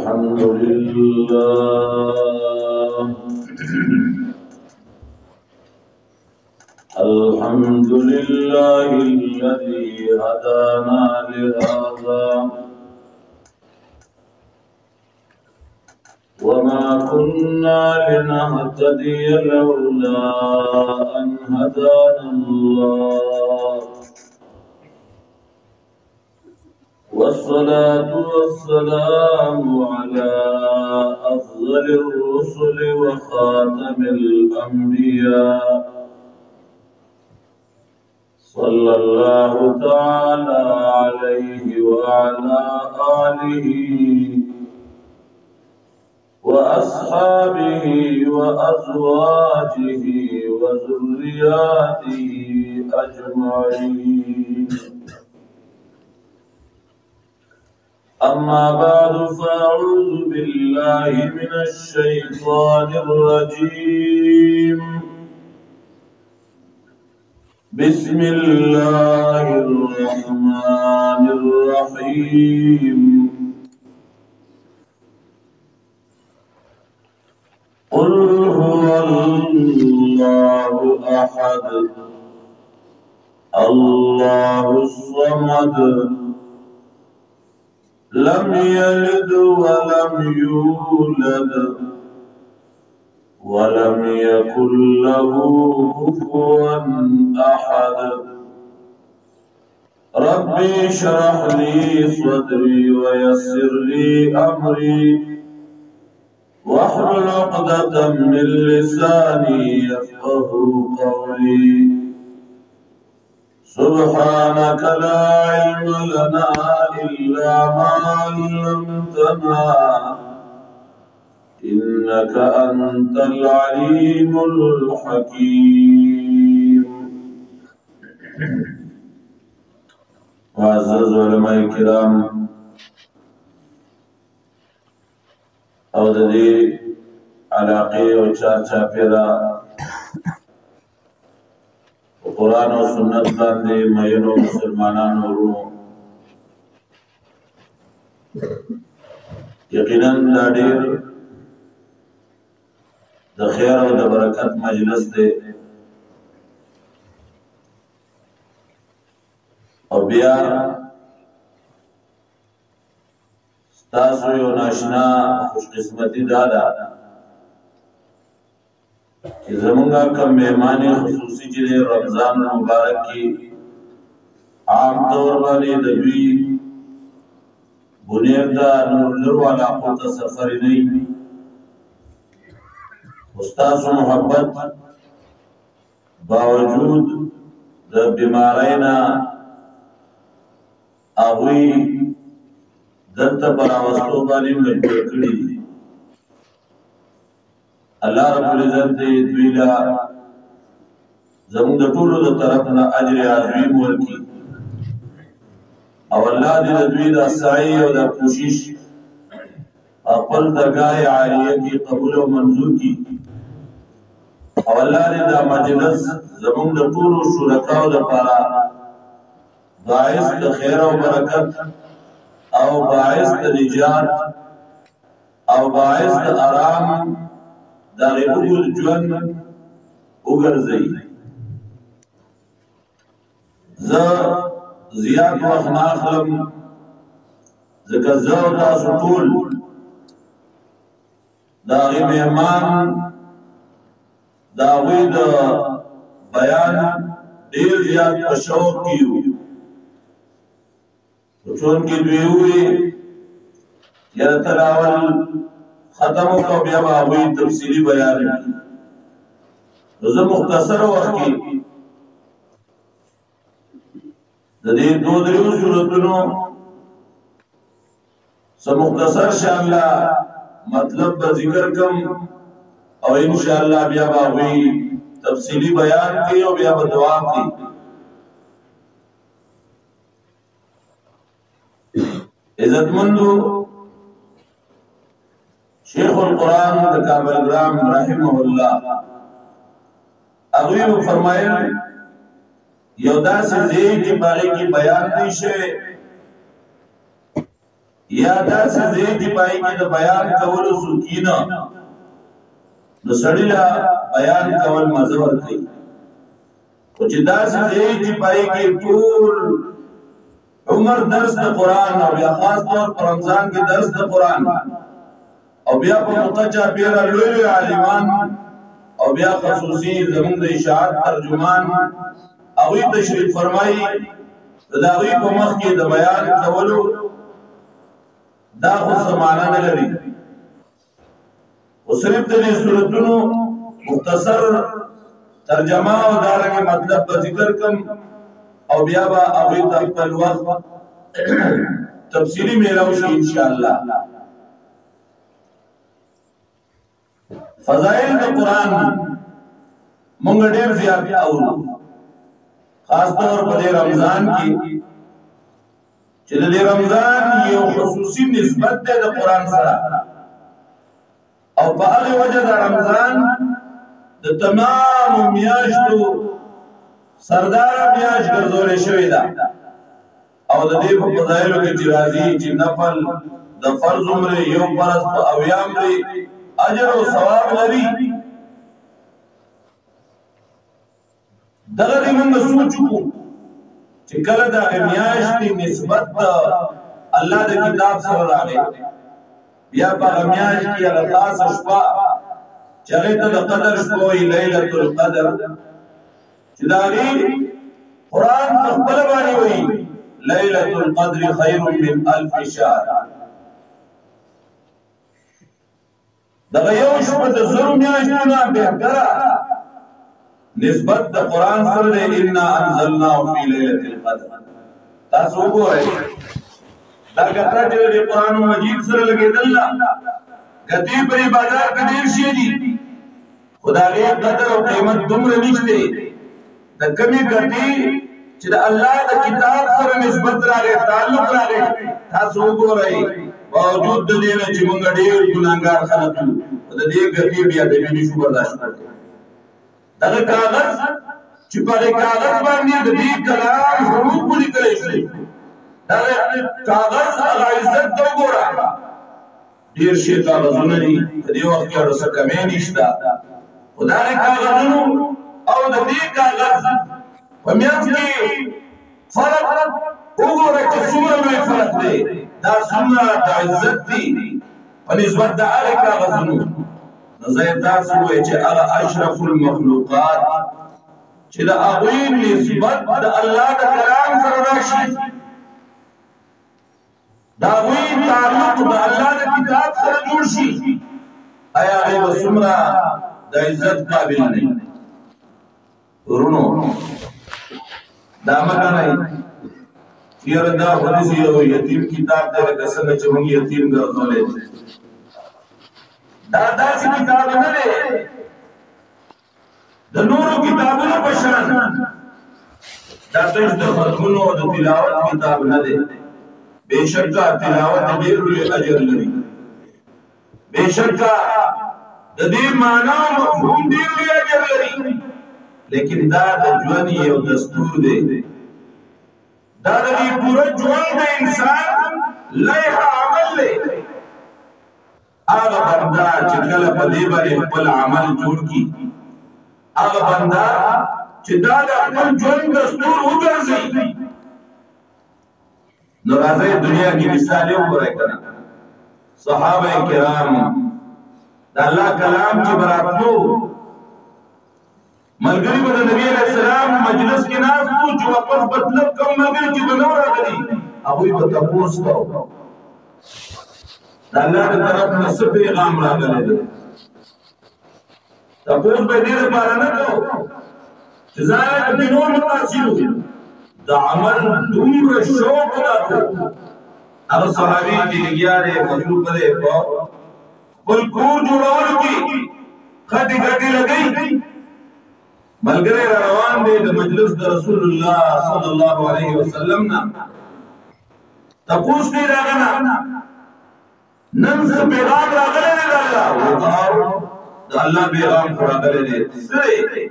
الحمد لله الحمد لله الذي هدانا لهذا وما كنا لنهتدي لولا أن هدانا الله والصلاة والسلام على أفضل الرسل وخاتم الأنبياء صلى الله تعالى عليه وعلى آله وأصحابه وأزواجه وذرياته أجمعين أما بعد فأعوذ بالله من الشيطان الرجيم بسم الله الرحمن الرحيم قل هو الله أحد الله الصمد لم يلد ولم يولد ولم يكن له كفوا أحد ربي اشرح لي صدري ويسر لي أمري واحلل عقدة من لساني يفقه قولي سبحانك لا علم لنا إلا ما علمتنا إنك أنت العليم الحكيم. معزز علماء الكرام او د دې علاقې او چاپیره قرآن او سنت باندې مینو مسلمانانو ورونو یقینا دا ډېر د خیر او د برکت مجلس دی او بیا تاسو یو ناشنا خوش قسمتی دادا چې زمونږه کوم مهمان خصوصي چې رمضان مبارک کی عام طور باندې د دوی بنیر دا نور لرو علاقو ته سفر نه استاد محبت باوجود د بیمارینا اوی دلته براوستو باندې مجبور کړی دي الله رب العزت دې دوی لا زموږ د ټولو د طرف نه اجر عظیم ورکړي او الله دې دوی د سعی او د کوشش خپل درگاه عالیه کې قبول او منظور کړي او الله دې دا مجلس زموږ د ټولو شرکاو لپاره باعث د خیر او برکت او باعث د نجات او باعث د آرام د غیبو ژوند وګرځي زه زیات وخت نه اخلم ځکه زه تاسو ټول دا غي مهمان دا وی د بیان ډیر زیات په شوق کیو چون کې دوی وی یا تلاول ختم کو بیا هغه تفصیلی بیان زه مختصر وخت کې د دې دوه دریو سورتونو سم مختصر شاء الله مطلب به ذکر کوم او ان شاء الله بیا هغه تفصیلی بیان کوي او بیا به دعا کوي عزتمندو شیخ القرآن کابل گرام رحمه الله اغوی فرمایل یو داسې ځای کې باغی کې بیان نشي یا داسې ځای کې باغی کې د بیان کولو سکینه نو سړی لا بیان کول مزه ورکړي او چې داسې ځای کې باغی کې ټول عمر درس د قرآن او یا خاص طور پر رمضان کې درس د قرآن او بیا په متجا پیرا لوی عالمان او بیا خصوصي زمون د اشاعت ترجمان اوی تشریف فرمایي داوی په مخ کې د بیان کولو دا خو سمانه نه لري او صرف د دې سورتونو مختصر ترجمه او دارنګ مطلب به ذکر کوم او بیا به اوی د خپل وخت تفصیلی میراو شي ان شاء الله فضائل د قرآن مونږ ډېر زیات اورو خاص طور په رمضان کې چې د رمضان یو خصوصي نسبت ده د قرآن سره او په هغه وجه د رمضان د تمام میاشتو سردار میاشت ګرځولې شوې ده او د دې په فضایلو کې چې راځي چې نفل د فرض عمره یو فرض په اویام لري اجر او ثواب لري دغه دې موږ سوچو چې کله د میاشتې نسبت الله د کتاب سره راغی بیا په میاشت کې هغه خاص شپه چې هغه ته د قدر شپه ليله القدر چې دا قرآن په خپل باندې وایي ليله القدر خير من 1000 شهر دغه یو شپه د زرو میاشتونو بهتره نسبت د قرآن سره ان انزلناه فی ليله القدر تاسو وګورئ دا کته چې د قرآن مجید سره لګیدل کدی په بازار کې ډیر شي دي خدای قدر او قیمت دومره نشته د کمی کدی چې د الله د کتاب سره نسبت راغی تعلق راغی تاسو وګورئ باوجود د دې چې موږ ډېر ګناګار خلک یو د دې ګټي بیا د وینې شو برداشت کړو دغه کاغذ چې په کاغذ باندې د دې کلام حروف لیکل شوي دغه کاغذ هغه عزت ته وګوره ډېر شي کاغذونه دي په دې وخت کې ورسره کمې نشته خدای کاغذونو او د دې کاغذ په میاں کې فرق وګوره چې څومره لوی فرق دی دا څومره د عزت دی په نسبت د هغه کاغذونو زه تاسو وایي چې هغه اشرف المخلوقات چې د هغه نسبت د الله د کلام سره راشي دا وی تعلق د الله د کتاب سره جوړ شي آیا هغه څومره د عزت قابل نه ورونو دا مګنای چیر دا حدیث یو یتیم کتاب دی لکه څنګه چې موږ یتیم ګرځولې دا داسې کتاب نه دی د نورو کتابونو په شان دا تاسو د ختمونو او د تلاوت کتاب نه دی بشکا تلاوت ډېر لوی اجر لري بشکا د دې معنا او مفهوم ډېر لوی اجر لري لیکن دا د ژوند یو دستور دی دا د پوره ژوند د انسان لایحه عمل دی هغه بنده چې کله په دې باندې خپل عمل جوړ کړي هغه بنده چې دا د خپل ژوند دستور وګرځي نو راځي دنیا کې مثال یو ورای کنه صحابه کرام دا الله کلام چې براتلو ملګری به نبی علیہ السلام مجلس کې ناس وو چې واپس مطلب کوم ملګری چې بنور راغلي ابوی په تاسو کو د الله د طرف نه څه پیغام راغلی دی تپوس به دې لپاره نه کوو چې ځان به نور متاثر د عمل دومره شوق لرو هغه صحابي چې لګیا دی مطلوب دی په خپل کور جوړولو کې خټې ګټې لګوي ملګری را روان دی د مجلس د رسول الله صلی الله علیه وسلم نه تپوس کوي د هغه نه نن څه پیغام راغلی دی د الله د الله پیغام خو راغلی دی څه دی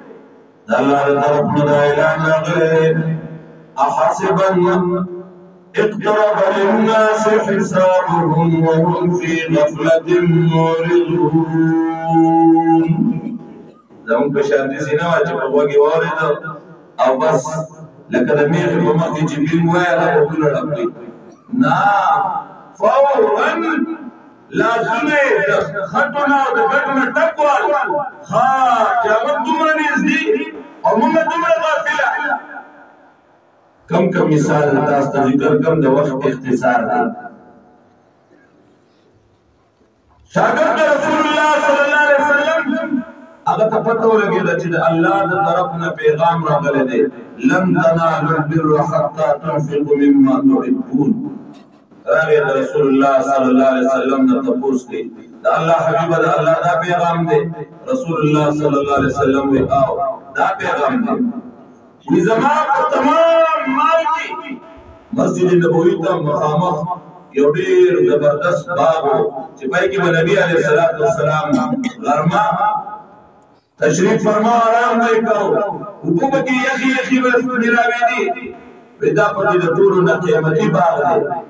د الله د طرف نه دا اعلان راغلی دی احسبا اقترب للناس حسابهم وهم في غفلة معرضون زمون په شانتي سینه چې په وګي واورید او بس لکه د میخ په مخ کې چې بیم وای هغه وګړه راځي نا فورا لازمه د خټونه او د ګټونه ټکوال ها قیامت دومره نږدې او موږ دومره غافله کم مثال تاسو ته ذکر کوم د وخت اختصار دی شاګرد رسول الله صلی الله علیه وسلم هغه ته پته ولګېده چې د الله د طرف نه پیغام راغلی دی لن تنالوا البر حتى تنفقوا مما تحبون راغی د رسول الله صلی الله علیه وسلم نه تپوس کوي د الله حبیب د الله دا پیغام دی رسول الله صلی الله علیه وسلم وی او دا پیغام دی وی زما په تمام مال کې مسجد نبوي ته مخامخ یو ډېر زبردست باغ چې پای کې نبی علیه الصلاۃ والسلام غرمه تشریف فرما آرام دی کاو حکومت کی یخی بس نراوی دی ودا پتی د ټولو نه قیمتي باغ دی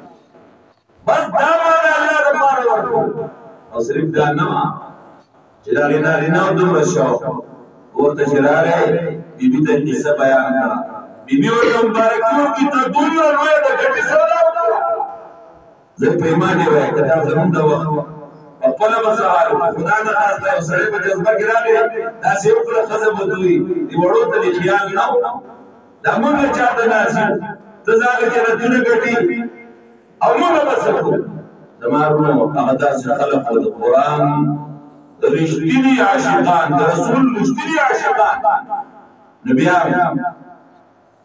بس دا مال الله رحمان ورکو او صرف دا نه چې دا نه دومره شوق ورته شراره بیبي ته قصه بیان کړه بیبي ورته مبارکیو کی ته دومره لوی د ګټي سره زه په ایمان وای کدا زمون دا وخت خپل مسائل خدا نه خاصه سره په جذبه کې راغی دا سی یو کله خزه بدوي دی وړو ته خیال نه دا موږ چاته ناسي ته ځاګه چې راتونه ګټي او موږ بسکو زمارو هغه داسې خلق د قران رښتینی عاشقان د رسول رښتینی عاشقان نبیان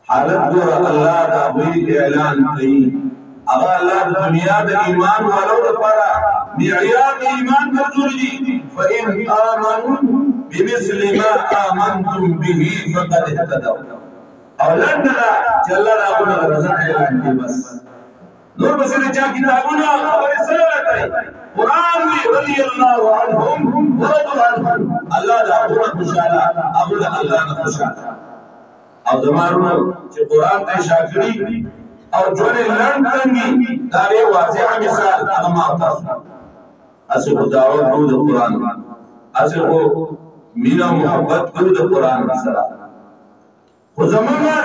حالت ګور الله دا وی اعلان کوي اغا الله د دنیا د ایمان والو لپاره معیار د ایمان ګرځول دي فإن آمنوا بمثل ما آمنتم به فقد اهتدوا او لندلا چې الله راغونه رضا اعلان کوي بس نور بس د چا کتابونه خبرې سره کوي قرآن وی رضی الله عنهم ورضوا عنه الله دا قرآن خوشاله ابو الله نه خوشاله او زمارونه چې قرآن ته شاکري او جوړه لړنګي دا یو واضح مثال هغه ما تاسو اسه کو دعوت کو د قرآن اسه کو مینا محبت کو د قرآن سره خو زمونږه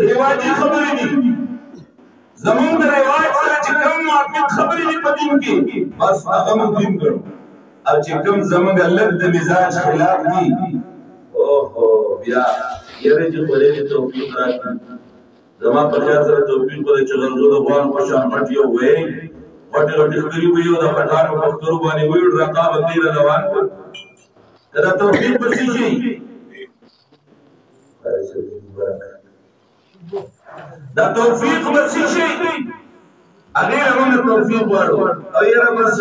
رواجی خبرې دي زمون د رواج سره چې کوم موافق خبرې دي په دین کې بس هغه موږ دین کړو او چې کوم زمونږ لږ د مزاج خلاف دي اوهو بیا یره چې خوري توفیق راکړي زما په خیال سره توفیق په چې غرضو د غوان په شان پټ یو وې پټ ټکري وي او د پټانو په سترو باندې وې رقاب دې روان کو دا توفیق په شي دا توفیق په شي هغه موږ توفیق وړو او یره بس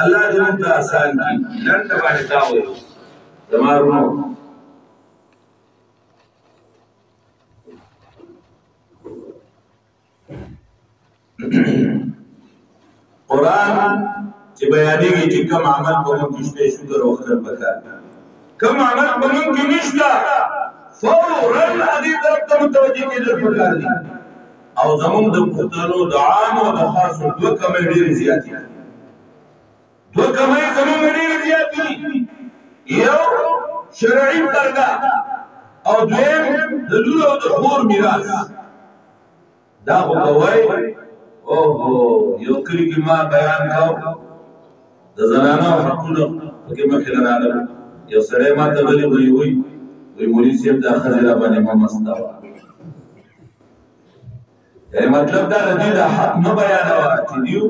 الله دې ته آسان کړي لنډ باندې تا وې زمارو قرآن چې بیانېږي چې کوم عمل په موږ کې شته شکر او خیر وکړه کوم عمل په موږ کې نشته فورا هغې طرف ته متوجه کېدل پکار دي او زموږ د پښتنو د عام او د خاصو دوه کمۍ ډېرې زیاتې دي دوه کمۍ زموږ ډېرې زیاتې دي یو شرعي پرده او دویم د لور او د خور میراث دا خو به وایي اوهو یو کلی کې ما بیان کاو د زنانو حقونه پکې مخې له راغله یو سړی ما ته غلی وی مولوي صاحب دا ښځې را باندې مه مسته وه یعنې مطلب دا د دې دا حق نه بیانوه چې دیو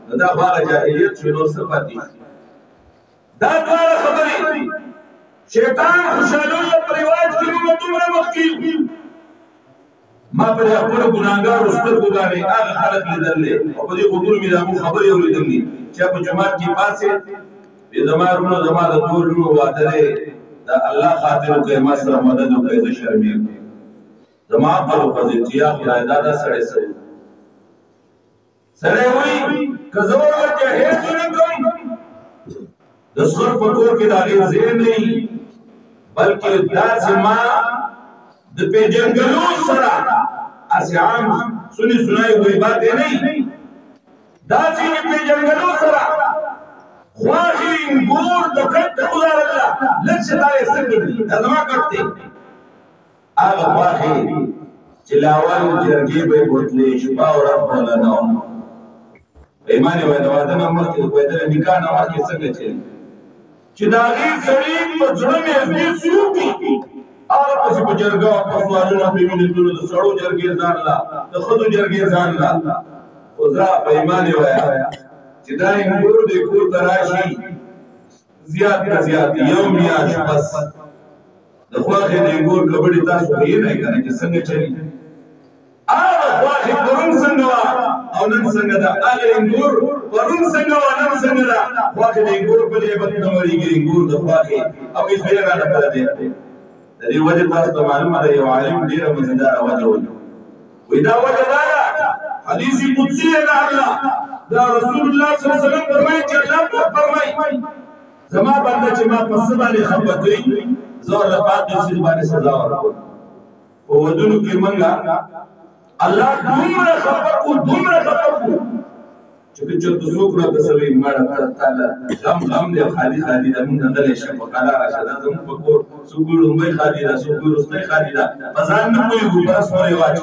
د دا هغه جاهلیت چې نور څه پاتې دا دواړه خبرې شیطان خوشحالوي په رواج کې موږ دومره مخکې ما پر خپل ګناهګار سترګو باندې هغه خلک لیدلې او په دې غوږونو مې دا خبرې اورېدلې چې په جماعت کې پاسې دې زما ورونو زما د ټول ورونو واده دی دا الله خاطر کوي ما سره مدد وکړي زه شرمېږم زما پر فضیلتیا خدای دا سړی وایي که زه ورته هېڅ نه کوم د سر په کور کې د هغې ځای نه وي بلکې داسې ما د پیژنګلو سره اسې عام سنی سنای وایي باتې نه وي داسې د پیژنګلو سره خواښې انګور د کټ خدای الله لږ چې دا یې څه کړي دا زما کټ دی هغه خواښې چې لاول جرګې به یې بوتلې شپه او ورځ بوله نه وه ایمانه وای دا واده نه مخکې وای دا نکاح نه مخکې څنګه چلی چې د هغې سړي په زړه مې ازمې سوکي هغه پسې په جرګه په سوالونه په وینې تلو د سړو جرګې ځان لا د ښځو جرګې ځان لا خو زه په ایمانې وایه چې دا انګور دې کور ته راشي زیات نه زیات یو میاشت بس د خواښې د انګور کبډې تاسو پوهېږئ که نه چې څنګه چلي هغه خواښې پرون څنګه وه او نن څنګه ده هغه انګور پرون څنګه وه نن څنګه ده خواښې د انګور په دې بد نه مړېږي انګور د خواښې او هېڅ ویې رانه پرې دی د دې وجه تاسو ته معلومه ده یو عالم ډېره مزیداره وجه وایي وایي دا وجه دا ده حدیث قدسي ده الله دا رسول الله صلی الله علیه وسلم فرمایي چې الله فرمایي زما بنده چې ما په څه باندې خفه کوي زه ورله پاک څیز باندې سزا ورکوم په ودونو کې موږ الله دومره خفه کړو چې که چېرته څوک راته څه وایي مړه تعالی غم دی خالي خالي ده مونږ غلی شه په قلا راشه دا زموږ په کور څوک وایي لومړی خالي ده څوک وایي وروستی خالي ده په ځان نه پوهېږو په رسم و رواج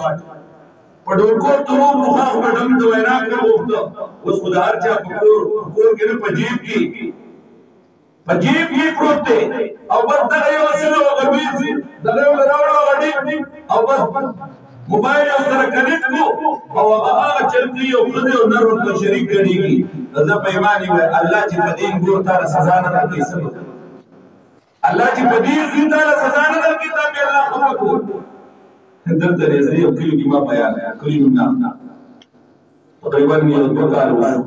په ډوکور ترو پخوا خو به ډم د وینا کړه غوښته اوس خو د هر چا په کور کې نه په جیب کې پروت دی او بس دغه یو وسیله وغږېږي دغه یو راوړه هغه ډېر او بس موبایل او سره کنیکټ کو او هغه چل کوي او ښځې او نر ورته شریک ګڼېږي زه په ایمان یم الله چې په دې انګور تاله سزا نه درکوي څه به الله چې په دې زوی تاله سزا نه درکوي تا بې الله خفه کړو دلته دی زه یو کلي کې ما بیان کلي نوم نه تقریبا یو 2 کال وشو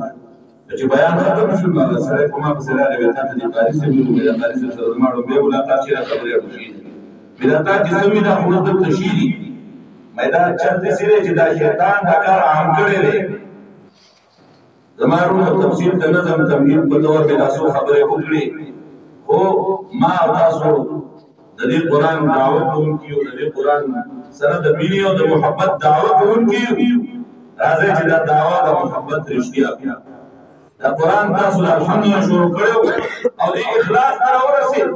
چې بیان ختم شو نو هغه سړی په ما پسې راغی ویل تا ته دې قاري صاحب ویلو مې د قاري صاحب سره زما ډومبې ملاقات چې را خبرې اړوشي مې دا تا چې څه وي دا خو دلته شي دي دا چل دسی دی چې دا شیطان دا کار عام کړی دی زما ورونو تفصیل د نظم تمهید په ډول مې دا څو خبرې وکړې خو ما او تاسو د دې قرآن دعوت کوونکي او د دې قرآن سره د مینې او د محبت دعوت کوونکي راځئ چې دا دعوه د محبت رښتیا کړو دا قرآن تاسو الحمدلله شروع کړی او د اخلاص ته راورسېد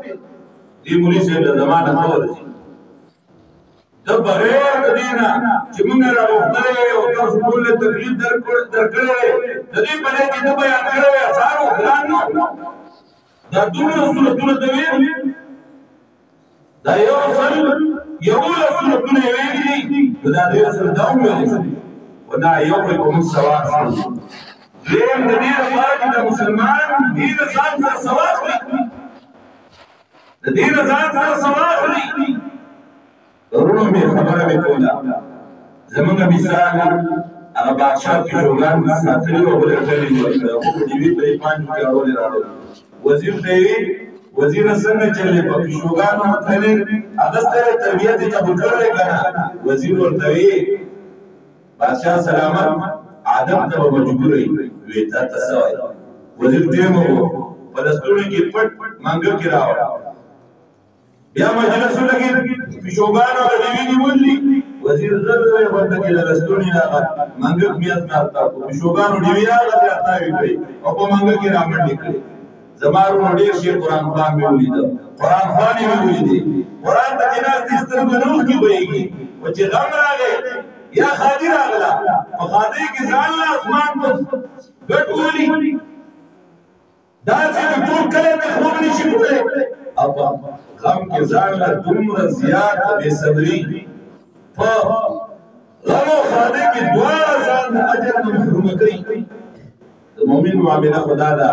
دې مولوي صاحب د زمانه ښه ورسېد د بغیر د دې نه چې موږ راغوښتلی او تاسو ټول له تکلیف درکړی دی د دې په ځای کې ده بیان کړی وی اسان و ګران نه دا دومره صورتونه ته ویل دا یولس صورتونه یې ویلي دي نو دا د یو سل دا وویلی شي ودا یومکم السواق دویم د دې لپاره چې د مسلمان دې د ځان سره سوا اخلي د دې د ځان سره سوا اخلي ورونو مې خبره مې کوله زمونږ مثال هغه بادشاه پیشوګان ساتلي وو بل ټلې ورکړه خو په ډیوي پرې پانچ کې اړولې راوړل وزیر ته یې وزیر څنګه چلې په پیشوګانو تلې هغه سره تربیت ته وکړلې کنه وزیر ورته وی بادشاه سلامت آدم ته مجبور وي تا تسوي وزیر ټیم وو فلسطین کې پټ مانګه کې راوړ بیا مجلس لګي پیشوګانو د دیوی نیولې وزیر زړه ورته کې لستونی راغ منګ میاس نارتا پیشوګانو دیوی راغ راځي کوي او په منګ کې رامنډي کړي زمارو ډېر شي قران خان مې ولید قران خان مې ولید قران ته جناز دې سترګو کې وایي او چې غم راغی یا خادي راغلا په خادي کې ځان له اسمان په ګټولي دا چې ټول کله ته خوب نشي کولای او غم کې ځان له دومره زیات بے صبري په غم او خادي کې دواړه ځان اجر نه محروم کوي د مومن معامله خدا دا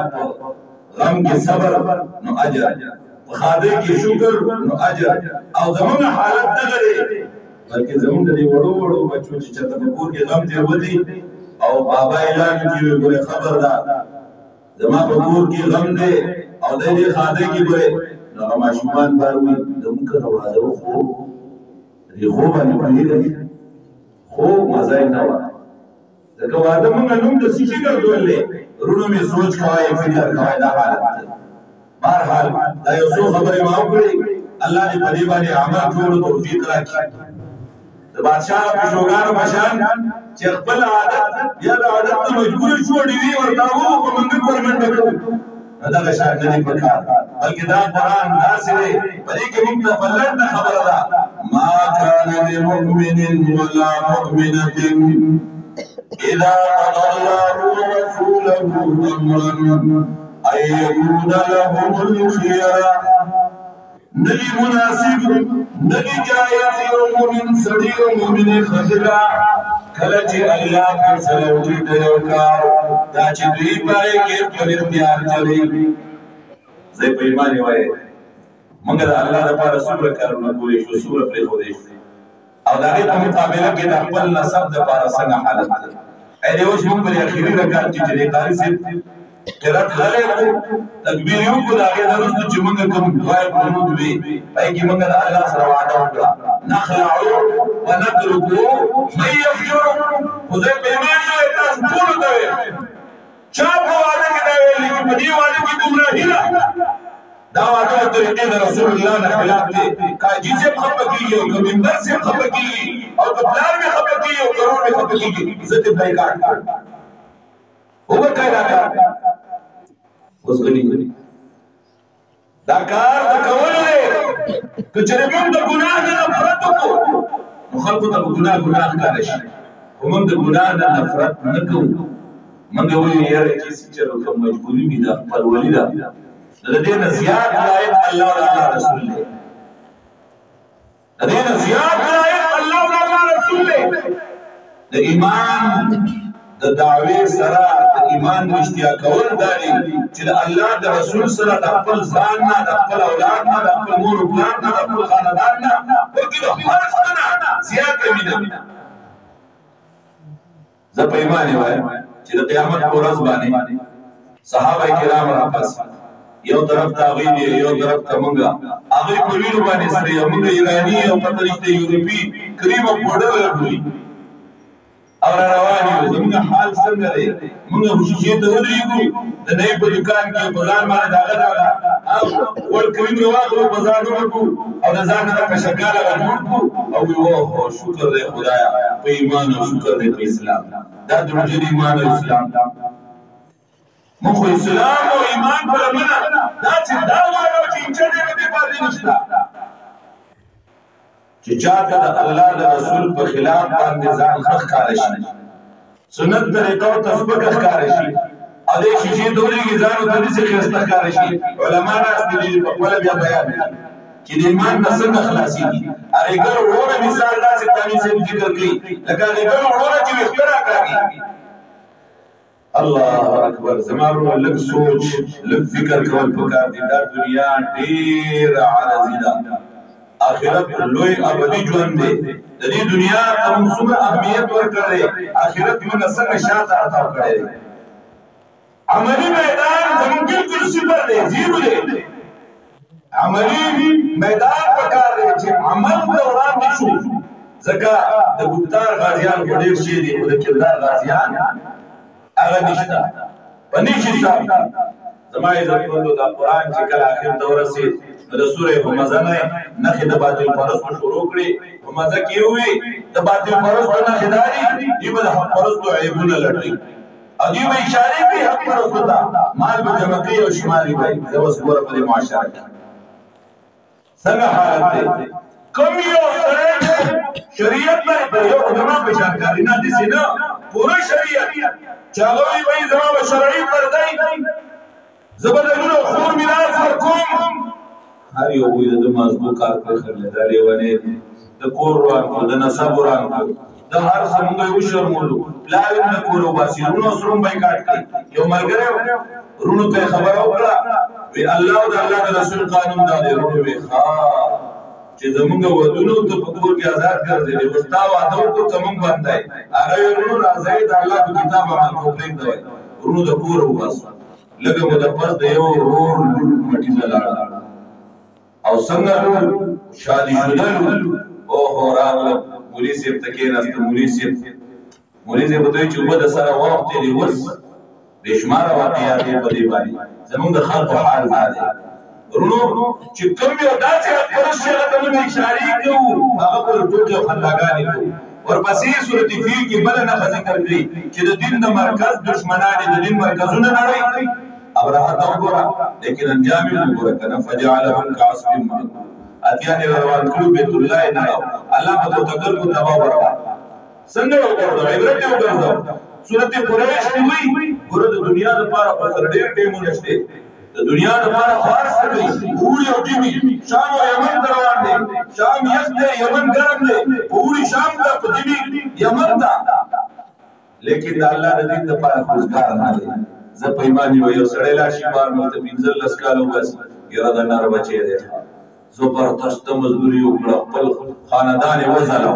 غم کې صبر نو اجر په خاده کې شکر نو اجر او زمونږ حالت دغه دی بلکې زمونږ د وړو وړو بچو چې چېرته په کور کې غم تېر ودی او بابا اعلان کوي ګوره خبر ده زما په کور کې غم دی او د دې خاده کې ګوره نو هغه ماشومان بار وي زمونږ کره واده خو دې خو باندې پوهېږي خو مزه یې نه وه ځکه واده مونږ نوم د څه شي ګرځولې رونو مې سوچ کوئ فکر کوئ دا حالت دی بهرحال دا یو څو خبرې ما وکړې الله دې په دې باندې عمل کولو توفیق راکړي د بادشاه پیشوګانو په شان چې خپل عادت یا د عادت ته مجبور شو ډېوې ورته وو په منډه پر منډه کوو نو دغه شان نه دی پکار بلکې دا قرآن داسې دی په دې کې موږ ته بلنډه خبره ده ما کان لمؤمن ولا مؤمنة إذا قضى الله ورسوله أمرا أن يكون لهم الخيرة نبي مناسب نبي جائز ومؤمن سړي ومؤمن خزلا کله چې الله پر سلوټي د یو کار دا چې دوی پای کې پر اختیار چلی زه په ایمان وایي موږ د الله لپاره څومره کارونه کولی شو څومره پرې ښودی شو او د هغې په مقابله کې د خپل نسب دپاره څنګه حالت دی دې اوس موږ په اخري رکعت کې چې د قاري صاحب قرات غلې کو تکبیر یو کو دا هغه درسته چې موږ کوم دعای قنوت وی پای کې موږ د الله سره وعده وکړه نخلع ونترك من يفجر خدای په ایمان یې تاسو ټول ته چا په وعده کې دا ویل چې په دې وعده کې ګمراهی نه دا وعده د طریقې د رسول الله نه خلاف دی کاجی سے خپه کیږي او کمنبر سے خپه کیږي او کپلار میں خپه کیږي او کرور میں خپه کیږي عزت بایکاټ هو کایدا اوس غني دا کار د کول دی کچره موږ د ګناه نه نفرت وکړو نو خلکو ته ګناه ښکاره شي خو موږ د ګناه نه نفرت نه کوو موږ وایو یاره چې چې کوم مجبوري مې ده خپل ولي ده د دې نه زیات لایق الله او الله رسول دی د دې نه زیات لایق الله او الله رسول دی د ایمان د دعوی سره د ایمان رښتیا کول داري چې د الله د رسول سره د خپل ځان نه د خپل اولاد نه د خپل مور او پلار نه د خپل خاندان نه بلکې د هر څه نه زیاته مینه زه په ایمان وایم چې د قیامت په ورځ باندې صحابه کرام راپاس یو طرف ته هغوی دي یو طرف ته موږ هغوی په وینو باندې سره یو موږ ایراني او پته نشته یورپي کریم او پوډر لګوي او روان یو زموږ حال څنګه دی موږ خوشیشې ته ودرېږو د نوي په دوکان کې په ځان باندې دغه وړ کریم راواخلو په ځان وکړو او د ځان نه کشکاله جوړ کړو او وایو شکر دی خدایه په ایمان او شکر دی په اسلام دا دروغجن ایمان او اسلام موږ خو اسلام او ایمان په لمنه داسې دا وایو چې هیڅ دی په دې باندې نشته چې چاته د الله د رسول په خلاف باندې ځان ښکاره شي سنت طریقه او تسبیح ښکاره شي او دې شیشې دورې کې ځان او د دې ښایسته ښکاره شي علما ناس دې په خپل بیا بیان چې د ایمان نه څنګه خلاصېږي هغې وروڼه مثال داسې تاني صاحب ذکر کوي لکه هغې وروڼه چې ویښته راکاږي الله اکبر زما وروڼه لږ سوچ لږ فکر کول پکار دي دا دنیا ډېره عارضي ده آخرت لوی ابدي ژوند دی د دې دنیا ته موږ څومره اهمیت ورکړی اخرت موږ څنګه شاته راتاو کړی دی عملي میدان زموږ بالکل صفر دی زیرو دی عملي میدان پکار دی چې عمل ته وړاندې شو ځکه د ګفتار غازیان خو ډېر شي دي خو د کردار غازیان هغه نشته په نشي صاحب زما عزتمندو دا قرآن چې کله آخر ته ورسېد نو د سورې همزه نه نښې د باطل پرستو شروع کړې همزه کې یې وویل د باطل پرستو نښې دا دي دوی به د حق پرستو عیبونه لټوي او دوی به اشارې کوي حق پرستو ته مال به جمع کوي او شماري به زه اوس ګوره په دې معاشره کې څنګه حالت دی کوم یو سړی شریعت باندې په یو زما په شانکاري نه داسې نه پوره شریعت چې هغه وایي زما به شرعي پردی زه به د لور او خور میراث ورکوم هر یو وی د مازبو کار پر خلل دا لیونی د کور روان کو د نسب روان کو د هر څنګه یو شرمولو پلاوین نه کولو باسي رونو سروم بایکاټ کوي یو ملګری رونو ته خبر وکړه وی الله او د الله د رسول قانون دا دی رونو وی ښا چې زمونږ ودونو ته په کور کې آزاد ګرځي وستا واده کو تمام باندې هغه رونو راځي د الله په کتاب باندې کوپلین دی رونو د کور وباسه لکه مو د پس د یو رور مټی زلاړه او څنګه شادي شوه او راغله مولوی صاحب تکې راست مولوی صاحب ته چې وبد سره وخت دی وس بشمار واقعیات په دې باندې زمونږ د خلکو حال دی ورونو چې کوم یو داسې پرشه ته موږ اشاره کوو هغه په ټوټه خلاګانې کوو ورپسې سورۃ فیل کې بل نه ذکر کړي چې د دین د مرکز دشمنان د دین مرکزونه نړۍ ابراهیم وګوره لیکن انجام یې وګوره کنه فجعلهم كعصف مأكول اتیان روان کړو بیت الله نه الله په تکل کو تبا وروا څنګه وګورئ عبرت وګورئ سورۃ قریش دی وی ګوره د دنیا لپاره په سر ډېر ټیمونه شته د دنیا لپاره خاص کوي پوری او ټیمی شام او یمن روان دي شام یخ دی یمن ګرم دی پوری شام ته په ټیمی یمن ته لیکن الله د دې لپاره خوشګار نه دی زه په ایمان یو سړی لا شي بار مته 15 کالو بس یره د نار بچی دی زبردست مزدوری وکړه خپل خاندان یې وځاله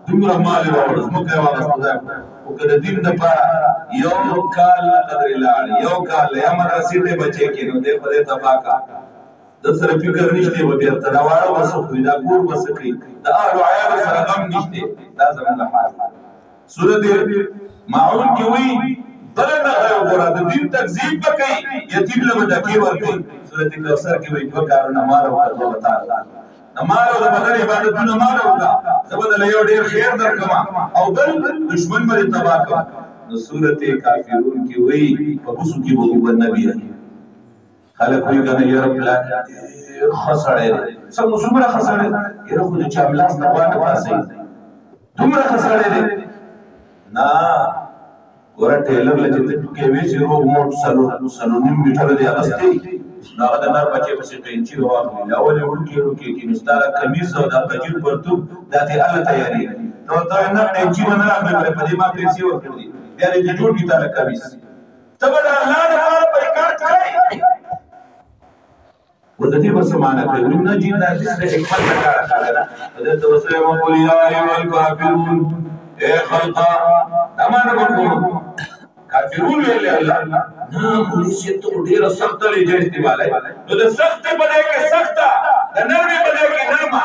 دومره مال راوړ زموږه واغسته او کله دین د پاره یو کال قدر لاړ یو کال یا مدرسې ته بچی کینو دې په دې تباکا د سره فکر نشته و بیا تراوړ وسو دا ګور وسکې دا اهل عیال سره غم نشته دا زموږ حال سورۃ ماعون کې وی بلنه غو ګره د دین تکذیب وکي یتیم له مدکی ورکي سورۃ کوثر کې وی په کارونه مارو کړو تعالی نمارو د بدن عبادتونه مارو کا زبد له یو ډیر خیر درکما او بل دشمن مری تباہ کا نو سورۃ کافرون کې وی په وسو کې وو نبی خلک وی کنه یا رب لا خسړې سم څومره خسړې یره خو چې املاس نه وانه واسي دومره خسړې نه ګوره ټیلر لږ ته کې وی چې رو موټ سلو نیم میټر دی اغستې ناغه د نار بچي په څه پینچي واغلی اول یو کې کې مستاره کمیس او د قجل پرتو داتې الله تیاری نو ته نه پینچي باندې راغلی په دې ما پیسې ورکړي بیا دې جوړ کی تعالی کمیس ته به الله نه لپاره پریکار کوي ودته به سمانه کوي نه جین د حکمت کار کوي دا توسه مو بولیا ایو الکافرون اے خلقا امانه وکړو کافرون ویل الله نه پولیسه ته ډیره سخت لري چې استعمال ہے نو د سخت په دې کې سخت د نرمه په دې کې نرمه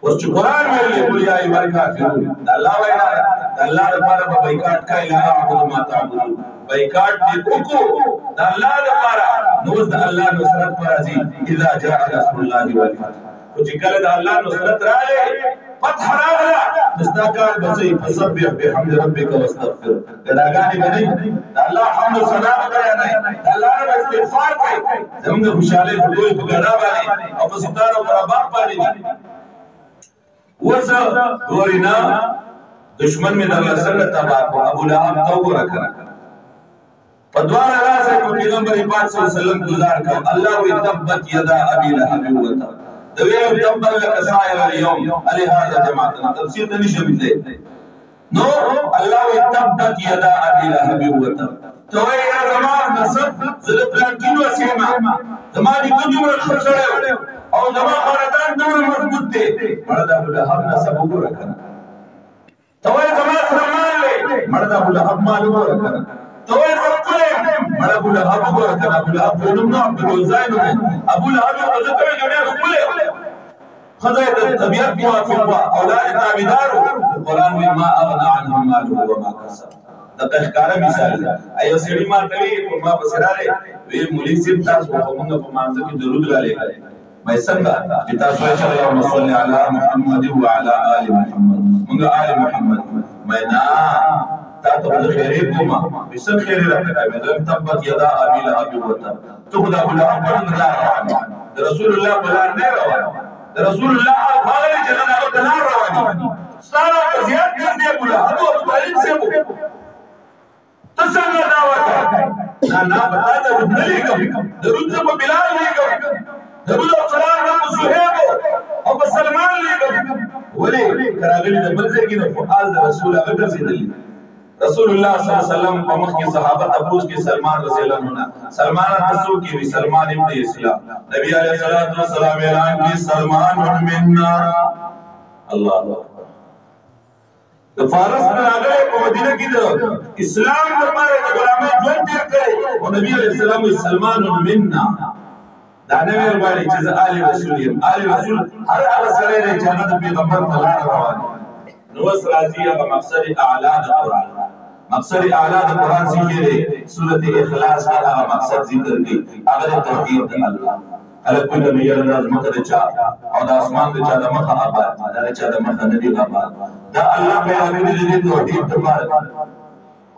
اوس چې قران ویل بولیا ایو الکافرون الله وینا الله لپاره په بایکاټ کا اله اعبد ما تعبدون بایکاټ دې وکړو د الله لپاره نو د الله نصرت پر راځي اذا جاء رسول الله والفتح او چې کله د الله نصرت راغله فتح راغله مستقال بسې فسبح بحمد ربك واستغفر کداګانی باندې الله حمد و ثنا بیان نه الله رب استغفار کوي زموږ خوشاله دوی په ګډا باندې او په ستاره پر باب باندې وسه ګورینا دشمن می در سره تبا ابو لهب توبه وکړه په دوار راځي په پیغمبر پاک صلی الله علیه وسلم گزار کړ الله وی تبت یدا ابي لهب وتا دوی تبت لك سائر اليوم علي هذا جماعتنا تفسیر ته نشي بدله نو الله وی تبت یدا ابي لهب وتا تو یا زمان نسب زل پلانکینو سیما زمانی کومه خسره او زما خاندان دومره مضبوط دي مردا ابو لهب نسب وګورکه توای زما سره مال مردا ابو لهب مال وګورکه توای زکله مړه ابو لهب وګورکه ابو لهب نوم نو عبد الوزاین ابو لهب په ذکر جوړه خپله خدای د طبيعت موافق وا اولاد تابعدار قرآن وی ما اغنى عنه ماله وما كسب دا ښکارا مثال ایو سړي ما کوي ما بسراله وی مولوی صاحب تاسو په موږ په مانځ کې درود را لګای مې څنګه تاسو چې اللهم صل علی محمد وعلى ال محمد موږ آل محمد مې نه تاسو د خیرې کومه بسم خیرې راکړه مې تبت یدا ابي لهب وتا ته خدا ابو لهب په روان رسول الله بلار نه روان رسول الله هغه جنان هغه دلار رواني سارا زیات کړي ابو لهب او طالب سے تسنه دا وکړه نه بتا ته ودلېګم درود په بلال لېګم درود سلام په صہیب او په سلمان لېګم و ولې کراغلي د بل ځای کې د فعال د رسول هغه ګرځېدلی رسول الله صلی الله علیه وسلم په مخ کې صحابه تپوس کې سلمان رضی الله عنه سلمان تاسو کې وی سلمان ابن اسلام نبی علیہ الصلوۃ والسلام اعلان کې سلمان منا الله د فارس راغله په مدینه کې د اسلام لپاره د غلامۍ ژوند تیر کړی او نبی علیہ السلام سلمان منا دا نه ویل غواړي چې زه آل رسول یم آل رسول هر هغه سره دی چې هغه د پیغمبر په لاره روان نو اوس راځي هغه مقصد اعلی د قرآن مقصد اعلی د قرآن ذکر دی سورۃ اخلاص کې هغه مقصد ذکر دی هغه توحید د الله هغه کومه یې راز مکه د چا او د اسمان د چا د مخه آباد دا چا د مخه ندی آباد دا الله پیغمبر دې توحید ته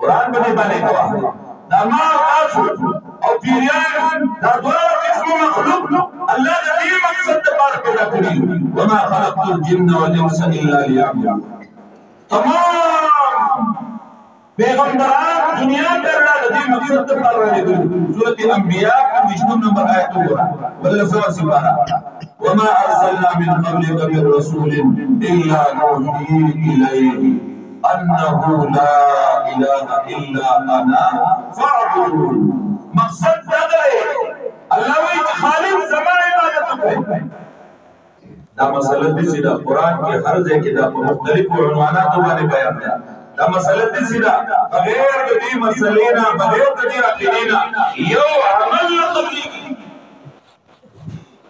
قرآن باندې کوه دا ما تاسو او پیریان دا دوه قسم مخلوق الله دې مقصد لپاره پیدا کړی وما خلقت الجن والانس الا ليعبدون تمام پیغمبران دنیا ته دې مقصد لپاره راغلي سورۃ انبیاء 20 نمبر آیت وګورئ ولله سبحانه وما ارسلنا من قبلك من رسول الا نوحي اليه انه لا اله الا انا فاعبدون مقصد دا دی الله وی خالق زما عبادت وکړي دا مسله دې چې دا قران کې هر ځای کې دا په مختلفو عنواناتو باندې بیان ده دا مسله دې چې دا بغیر د دې مسلې نه بغیر د دې عقیدې نه یو عمل تبلیغي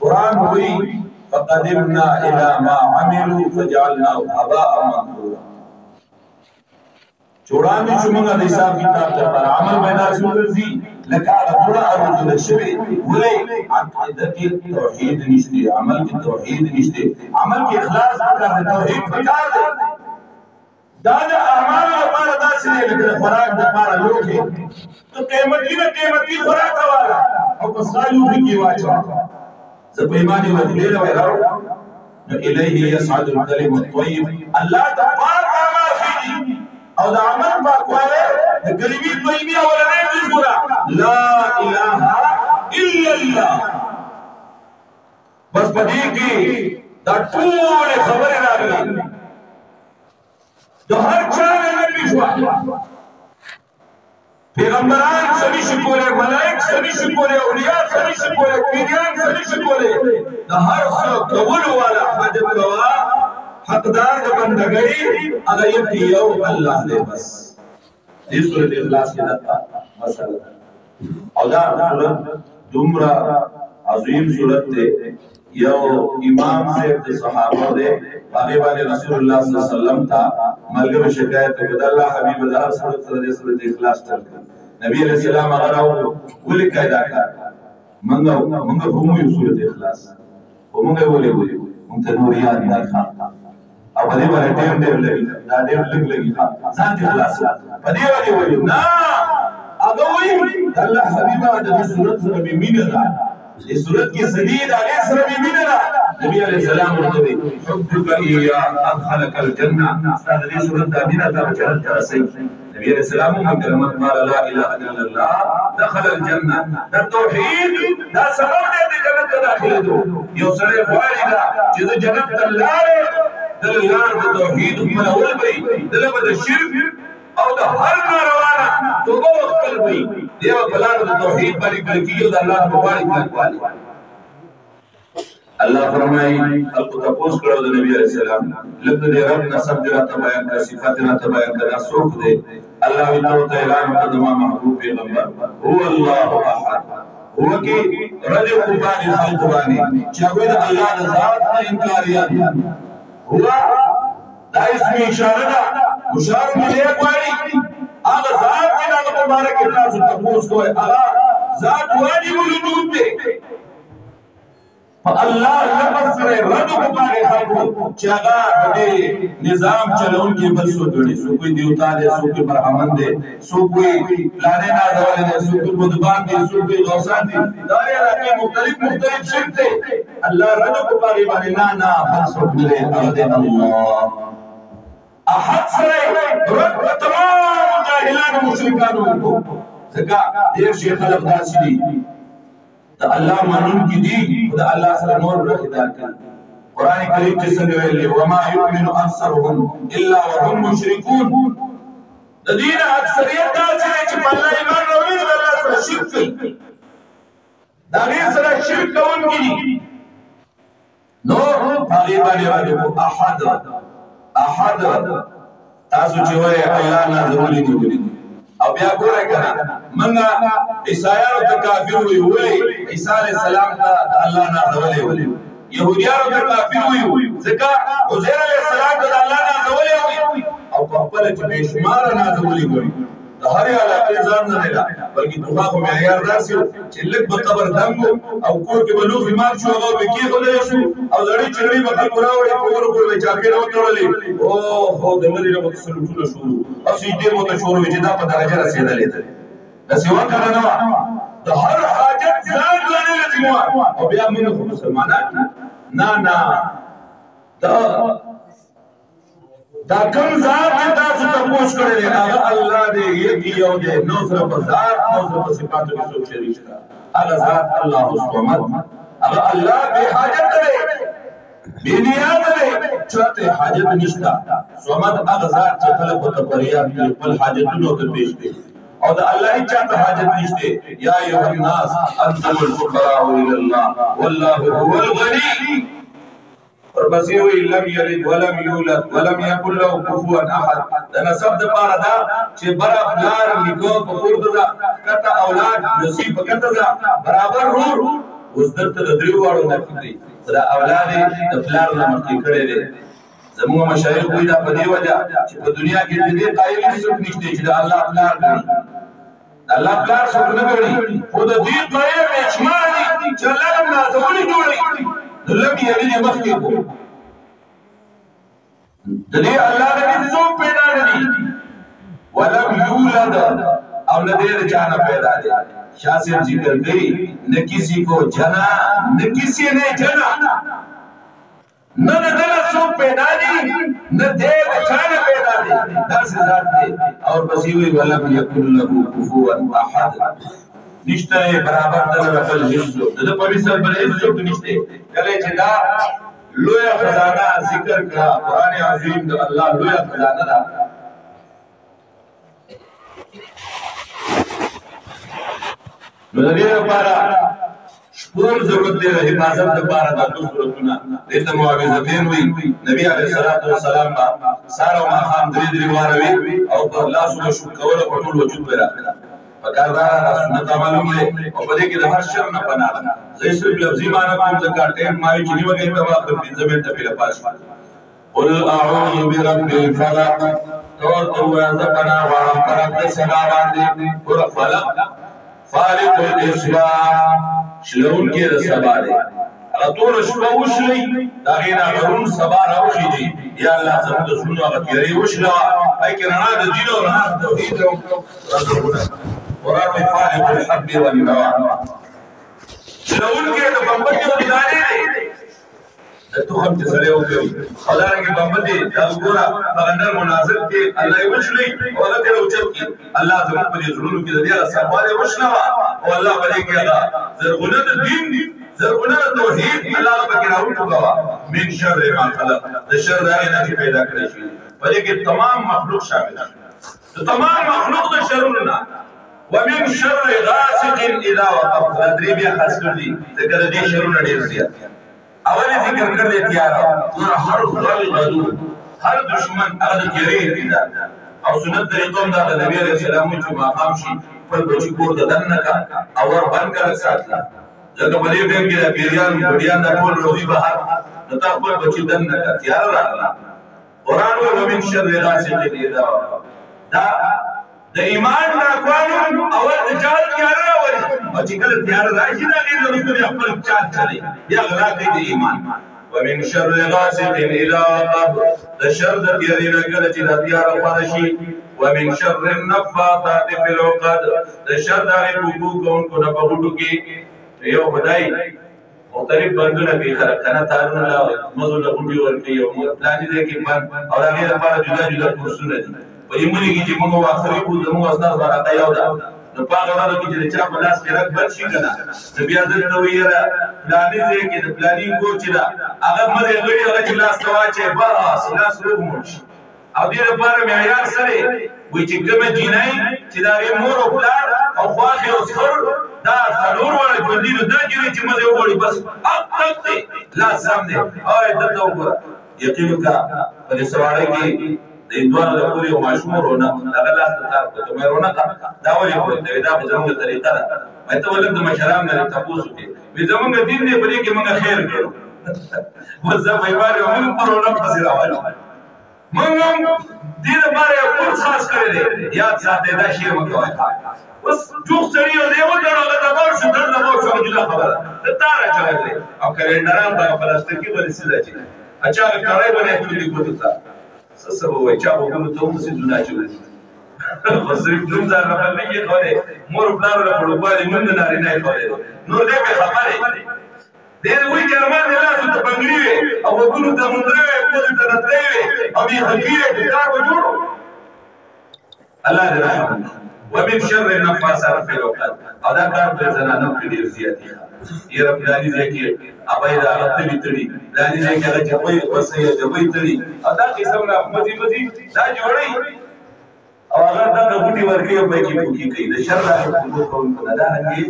قران وی فقدمنا الى ما عملوا فجعلناه هباء منثورا چوڑامی شمونگا دا حساب کتاب در پر عمل بیدا سنگرزی لکا ربوڑا ارزو لشوی ولی عقیدت توحید نشتے عمل کی توحید نشتے عمل کی اخلاص بکار دے توحید بکار دے دادا اعمال لپارا دا سنے لکر خوراک دا پارا لوگ ہے تو قیمتی نا قیمتی خوراک والا اور پسخالیو بھی کی واچا زب ایمانی وزلیر ویراو الیہ یسعد الکلم الطویب اللہ تبارک آمار فیدی او دا عمل پاکواله د کلمې طیبه اولنۍ مشهوره لا اله الا الله بس پدې کې دا ټول خبره راغلي د هر چا نه پیښوا پیغمبران سړي شکوله ملائک سړي شکوله اولیاء سړي شکوله پیریان سړي شکوله د هر څو کول والا حاجت روا حقدار د بندګۍ هغه یو الله دې بس دې سورۃ اخلاص کې دا مسله او دا سورۃ دومره عظیم سورۃ ده یو امام صاحب د صحابه ده هغه باندې رسول الله صلی الله علیه وسلم تا ملګری شکایت وکړه الله حبیب الله سورۃ اخلاص تل نبی علیہ السلام هغه ولې قاعده کړ منګه هم یو سورۃ اخلاص همغه ولې مونږ ته نور یاد نه ښه او په دې باندې ټیم لګي دا ډېر لګي ځان ته خلاص په دې باندې وایي نه هغه وایي الله حبیبه د صورت سره به مینه ده دې صورت کې سدید هغه سره به مینه ده نبی علیہ السلام ورته حبک یا ادخلك الجنه استاد دې صورت د مینه ته جنت رسي نبی علیہ السلام هم کلمت قال لا اله الا الله دخل الجنه دا توحید دا سبب دې جنت ته داخله دو یو سره غواړي دا چې جنت ته لاړ دلار د توحید خپل اول وي دلته د شرک او د هر ناروانا توبه خپل وي دیو بلار د توحید باندې کړکیو د الله مبارک کړوالي الله فرمایي خلق تپوس کړو د نبی عليه السلام لکه د رب نسب درته بیان کړ صفاتنا ته بیان کړه سوق دې الله تعالی اعلان کړ محبوب پیغمبر هو الله احد هو کی رجو قربانی خلق باندې چې هغه الله د ذات نه انکاریات هو دا اسم اشاره ده مشار ملي کوي هغه ذات کې د مبارک تاسو تاسو کوی هغه ذات واجب الوجود دی الله لفظ سره رد کو باندې خلکو چې هغه د نظام چلون کې بل څه غړي سو کوئی دیوتا دی سو کوئی برهمن دی سو کوئی لاله نازول دی سو کوئی بدبان دی سو کوئی غوثان دی دا لري مختلف شرک دی الله رد کو باندې نه بل څه غړي هغه الله احد سره رد تمام جاهلان مشرکانو ځکه ډیر شي خلک داسې دي دا الله مانون کی دی دا الله سره نور راځي قرآن کریم چې څنګه ویلي وما يؤمن اکثرهم الا وهم مشركون د دې اکثریت داسې چې په الله ایمان راوړي د الله سره شرک کوي د هغې سره شرک کوونکي دي نو هغې باندې راځو احد تاسو چې وایي الله نازولی دي او بیا ګورئ کنه موږ عیسایانو ته کافر وایو ولې عیسی علیه السلام ته الله نازولی وایي یهودیانو ته کافر وایو ځکه عزیر علیه السلام ته الله نازولی وایي او په خپله چې بې شماره نازولی وایي د هرې علاقې ځان نه دی بلکې پخوا خو معیار داسې و چې لږ به قبر دنګ او کور کې به لوښي مات شو هغه به کېښودلی شو او زړې چړې به خلکو راوړې په ورو به چاپېره وتړلې اوهو د مرې نه به سلوټونه شروع او سجدې به ورته شروع وي چې دا په درجه رسېدلې ده داسې وه که نه وه د هر حاجت ځان لرې لازم وه او بیا موږ خو مسلمانان نه دا کوم ذات چې تاسو تپوس کړی دی هغه الله دی یکی یو دی نو سره په ذات نو سره په صفاتو کې څوک شریک شته هغه ذات الله الصمد هغه الله بې حاجت دی بې نیازه دی چاته حاجت نشته صمد هغه ذات چې خلک ورته فریاد کوي خپل حاجتونو ته پیش کوي او د الله هیڅ چاته حاجت نشته یا ایها الناس انتم الفقراء الى الله والله هو الغني ورپسې وی لم یلد ولم یولد ولم یکن له کفوا احد د نسب دپاره دا چې بره پلار نیکه په کور ته ځه کته اولاد نصیب په کته ځه برابر رور اوس دلته د درېو واړو نفي دی دا اولاد یې د پلار نه مخکې کړی دی زموږ مشایخ وایي دا په دې وجه چې په دنیا کې د دې قایل هېڅوک نشته چې د الله پلار ګڼي د الله پلار څوک نه ګڼي خو د دې قایل بې شمار دي چې الله هم نازولي جوړوي لم یلد مخکې کو د دې الله د څوک پیدا نه دي ولم یولد او نه دې د چا نه پیدا دي شاه صاحب ذکر کوي نه کسی کو جنا نه کسی نے جنا نه د دې څوک پیدا دي نه دې د چا نه پیدا دي داسې ذات دی او پسې وی ولم یکن له کفوا احد نشته برابر د خپل هیڅو د په مثال بل هیڅوک نشته کله چې دا لوی خزانه ذکر کړه قران عظیم د الله لوی خزانه ده نو دې لپاره شپور ضرورت دی حفاظت لپاره د صورتونه دته معاوضتین وی نبی علیه الصلاۃ والسلام ساره ما خام درې واروي او په الله سبحانه شکر کوله په ټول وجود راغله فکردار سنت معلوم دی او په دې کې د هر شر نه پناه ده زه صرف لفظي معنی کوم ځکه ټیم مایو چې نیمه کې تبا په 15 منټه په پاس قل اعوذ برب الفلق تور تو ز پناه واړم پر د سنا باندې پر فلق فالق الاسلام شلون کې د سبا دی هغه تور شپه وشلي دا غینا غرون سبا راوخیږي یا الله زموږ د سنو هغه تیری وشلا پای کې رڼا د دین او رڼا د توحید او قرآن میں فالق الحب والنوى شلون کې د بمبدي او دانې دی د توخم چې سره وکړي خدای بمبدي دا وګوره هغه مناظر کې الله یې وشلي او هغه ته اوچت کې الله زموږ په زړونو کې د دې سباله وشلا او الله باندې کې هغه زرغونه د دین زرغونه توحید الله پاک راوټوغا من شر ما خلق د شر هغه نه پیدا کړی شي په دې کې تمام مخلوق شامل دي تمام مخلوق د شرونو ومن شر غاسق اذا وقب درې بیا خاص کړی ذکر دې شرونه ډیر دي اولی ذکر کړل تیار هر غلغلو هر دشمن هغه جری دي او سنت طریقوم دا نبی علیہ السلام چې مقام شي خپل بچی کور ته دننکا او ور بند کړ ساتلا ځکه په دې ټیم کې د پیریان بډیان د ټول روزي بهر د خپل بچی دننکا تیار راغلا قران ومن شر غاسق اذا وقب دا د ایمان ناکوالو اول د جهل تیار راولي او چې کله تیار راشي دا غیر ضروري خپل چال چلي یا غلا کوي د ایمان ومن شر غاسق اذا وقب د شر د تیارې کله چې د تیار خورشي ومن شر النفاثات في العقد د شر د حقوقونکو نه په غوټو کې یو خدای مختلف بندونه به خلق کنه تارونه لا موضوع له غوټي ورکی او پلان دې کې بند او هغه لپاره جدا جدا کورسونه دي په یمنې کې چې موږ واخري کو زموږ استاد ورته یو ده نو پاغه ورځ کې چې چا په لاس کې رګ بد شي کنه نو بیا دلته ویره پلاني ځای کې د پلاني کور چې دا هغه مده غړي هغه چې لاس ته واچي بس لاس روغ شي او دې لپاره معیار سره وي چې کومه جنای چې دا مور او پلار او خواخې او سخر دا څلور وړه ژوندي نو دا جنای چې مده وغوړي بس حق تک دی لاس سامنے او دلته وګوره یقین وکړه په دې سوالای کې د دوه د پوری او ماشوم ورونه هغه لاس ته تار ته مې ورونه دا ولې کوي دا به زموږ طریقه ده مې ته ولې د مشران نه تاسو کې وي زموږ دین دې پرې کې موږ خیر کړو وځه په باره موږ پرونه پسې راوړل موږ دې لپاره کورس خاص کړی دی یاد ساتئ دا شی وکړئ بس جوخ سړی او دیو دغه دغه شو دغه شو جلا خبره ته تار چلې او کلندران په پلاستیکي باندې سیده چي اچھا کړای باندې ټولې کوته سبب وای چا وګورو ته موږ سيزونه چولې خو صرف دوم ځای راغلی نه کې خوره مور پلار له پړوبالي مونږ نه لري نه خوره نو دې په خبره دې وی جرمان نه لاسو ته بنگړي او وګورو ته مونږ نه کوو ته نتري او بي خفيه کار وجوړو الله دې رحم ومن شر النفاثات في العقد او دا کار په زنانو کې ډیر زیاتی یہ رب دانی دے کے ابای دا غتلی تڑی دانی دے کے دا چپئی وسے جبئی تڑی ادا قسم نا مزي دا جوړی او هغه دا غټي ورکی په کې پوکی کوي د شر راځي په دا رنګي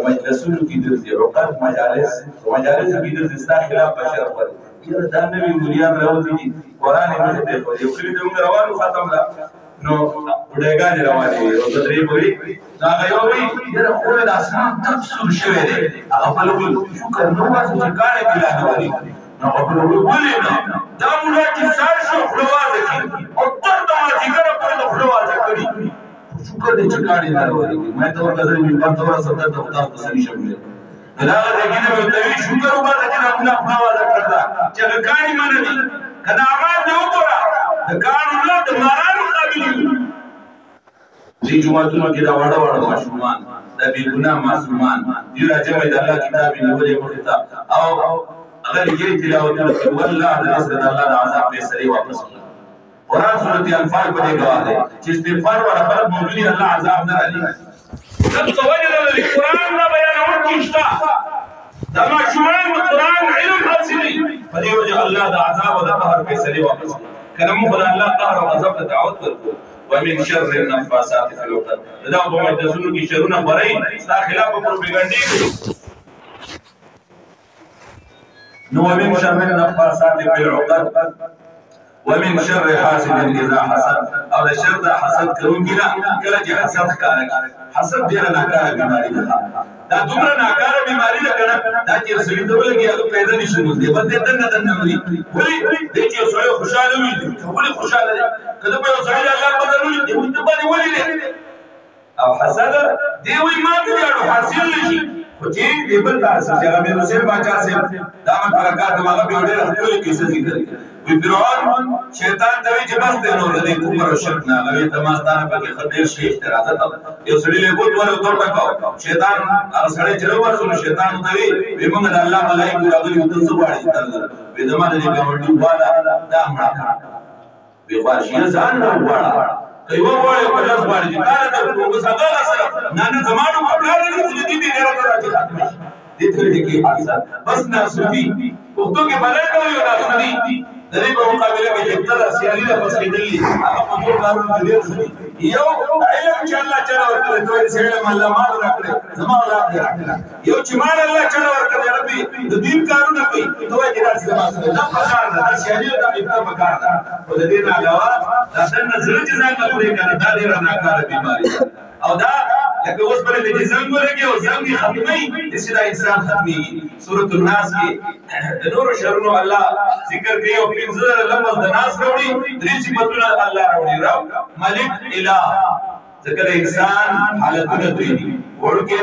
مجلسونو کې د عقد مجالس کې د استا خلاف بشر پر یره دا نبی مليان راوځي قران یې ته په یو کلی ته روانو ختم لا نو وډېګان روانې او د دې پوری دا غيوي یره خو د اسمان تفسیر شوی دی هغه په لور شکر نو واسه چې کار کې لا غوړي نو په لور ولې نه دا موږ چې سار شو خلوازه کې او تر دا چې ګره په خلوازه کړی شکر دې چې کار نه غوړي مې ته ورته مې په تور سره د خدای په سړي شمول دا دې کې نو ته شکر وباسه چې خپل خلوازه کړدا چې کانی منني کدا امان نه وګورا د کانو نه د مارانو قابل دي جمعتونو کې دا وړه وړه ماشومان د بی ګناه معصومان دی راځي د الله کتاب نیولې مخته او اگر یې تلاوت وکړي والله د نصر الله د عذاب په سری واپس قرآن سورۃ انفال په دې گواه ده چې استغفار ولا خلق موجودي الله عذاب نه راځي تاسو وایي د قرآن نه بیان ورکړئ دا ماشومان قرآن علم حاصلي په دې وجه الله د عذاب او د قهر په سری واپس کله موږ د الله قهر او غضب ته دعوت ورکړو ومن شر النفاثات في العقد دا په مجلسونو کې شرونه خوري ستا خلاف پروپاګاندا نو ومن شر النفاثات في العقد ومن شر حاسد اذا حسد او د شر د حسد کوونکی نه کله چې حسد ښکارا حسد ډیره ناکاره بیماری ده دا دومره ناکاره بیماری ده کنه دا چې رسوي ته ولګي هغه پیدا نشي نو دې بده دنه وي ولي دې چې سوی خوشاله وي ولي خوشاله دي کله په سوی الله بدلوي دې ته باندې ولي او حسد دی وی ما ته جوړ حاصل نشي خو چې دې بل تاسو چې هغه نو سیم باچا سیم دا ما برکات هغه به ډېر خپل کیسه ذکر وی فرعون شیطان ته چې بس دې نو دې کومر شرک نه لوي تماستانه په کې خدای شي اعتراض یو سړي له ګوت ور ور ټکاو شیطان هغه سړی چې ورسره شیطان ته وی موږ د الله ملائکه راغلي او تاسو باندې وی زمانه دې ګاونډي والا دا مړه وی خاصه ځان نه واړه کایو وای په لاس باندې دا د کوم څنګه سره نه زمانو په لار نه دي دې نه راځي ختم دي ته کې حادثه بس نه سودي وختو کې بلای کوي نه سودي د دې په مقابله کې ابتدا سیالي ده پس کېدلی هغه په ټول کارونو کې ډېر سودي یو علم چې الله تعالی ورکړي دوی سره الله مال راکړي زما اولاد راکړي یو چې مال الله تعالی ورکړي ربي د دین کارونه کوي دوی چې راځي زما سره دا پکار ده سیالي دا ابتدا پکار ده او د دې نه علاوه دا څنګه ځل چې ځان کوي کنه دا ډېر ناکاره بیماری او دا لکه اوس پر دې څنګه ولګي او څنګه ختمي د سیدا انسان ختمي سورۃ الناس کې د نور شرونو الله ذکر کوي او پنځه لفظ د ناس راوړي درې صفاتونه الله راوړي رب ملک الہ ذکر انسان حالتونه دوی ورو کې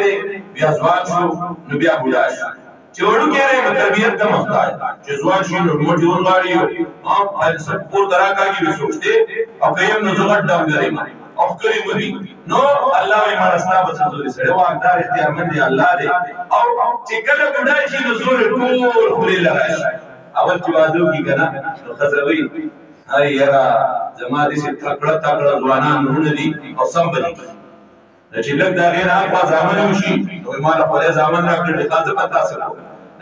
بیا ځوان شو نو بیا بوډا شو چې ورو کې طبيعت د محتاج چې ځوان شو نو موټي ورغاړي او سب پور دراکاږي وسوچته او کيم نو زغټ ډام لري او کلی مدي نو الله یې مرستا بسوري سره واقدار اختیار مند دی الله دی او چې کله بډای شي نو زور ټول خوري لراشي اول چې وادو کی کنه نو خزروي هاي یرا زما دې څخه تکړه ځوانان نه دي او سم بدي چې لږ دا غیر هغه ځامن وشي نو ما له خدای ځامن راکړي قاضي پتا سره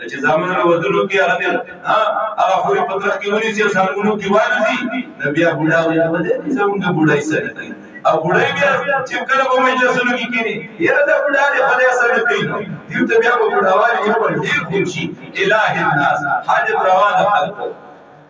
چې ځامن ودلو کې هغه هغه خوري پتر کې ونی چې سالونو کې والي نبي بوډا وي بده زمونږ بوډای سره او بوډای بیا چې کله په مجلسونو کې کېني یره دا بوډا دې خدای سره کوي دیو ته بیا په بوډاوالي یو پر ډیر خوشي الٰه الناس حاجت روا ده خلکو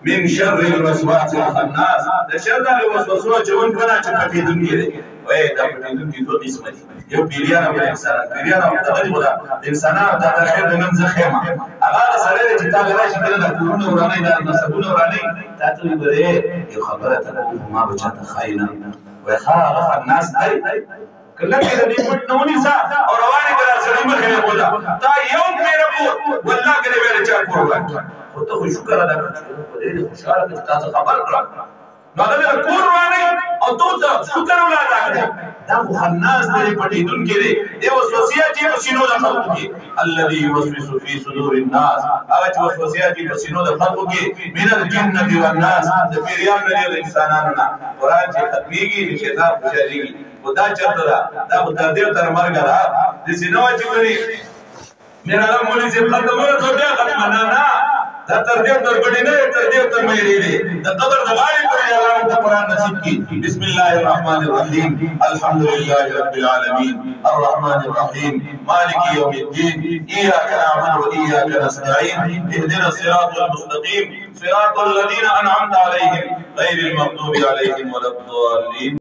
من شر الوسواس الخناس د شر د وسوسو چون کنا چې پټې دنګي دي وای دا پټې دنګي دوه قسمه دي یو پیریان او انسان پیریان او تغریب ده انسانانو ته د خیر د نن زخمه هغه سره چې تا راشي کله د کورونو ورانه د نسبونو ورانه تاسو به یو خبره ته ما بچاته خاينه وای هغه الناس دی کله کې د دې پټ نونی سا او رواني کړه سړي مخې نه بولا تا یو پیره کو والله کله ویل چا کوه خو ته شکر ادا کړه په دې خوشاله چې تاسو خبر کړه نو دا کور رواني او ته شکر ولا ادا کړه دا مخناس دې پټې دن کې دی دی وسوسه چې په سينو د خلقو کې الذي يوسوس في صدور الناس هغه چې وسوسه چې په سينو د خلقو کې من الجنه والناس د پیریان نه د انسانانو نه قران چې ختميږي شیطان خوشاليږي خدا چرته دا خدای دې تر مرګ را د سينو چې وني میرا نام مولوی سے ختم ہو تو بیا ختم نه دا تر دې تر بډې نه تر دې تر مې لري د قبر د غالي پر الله د قران نصیب کی بسم الله الرحمن الرحیم الحمد لله رب العالمین الرحمن الرحیم مالک یوم الدین ایاک نعبد واياک نستعین اهدنا الصراط المستقیم صراط الذين انعمت عليهم غير المغضوب عليهم ولا الضالين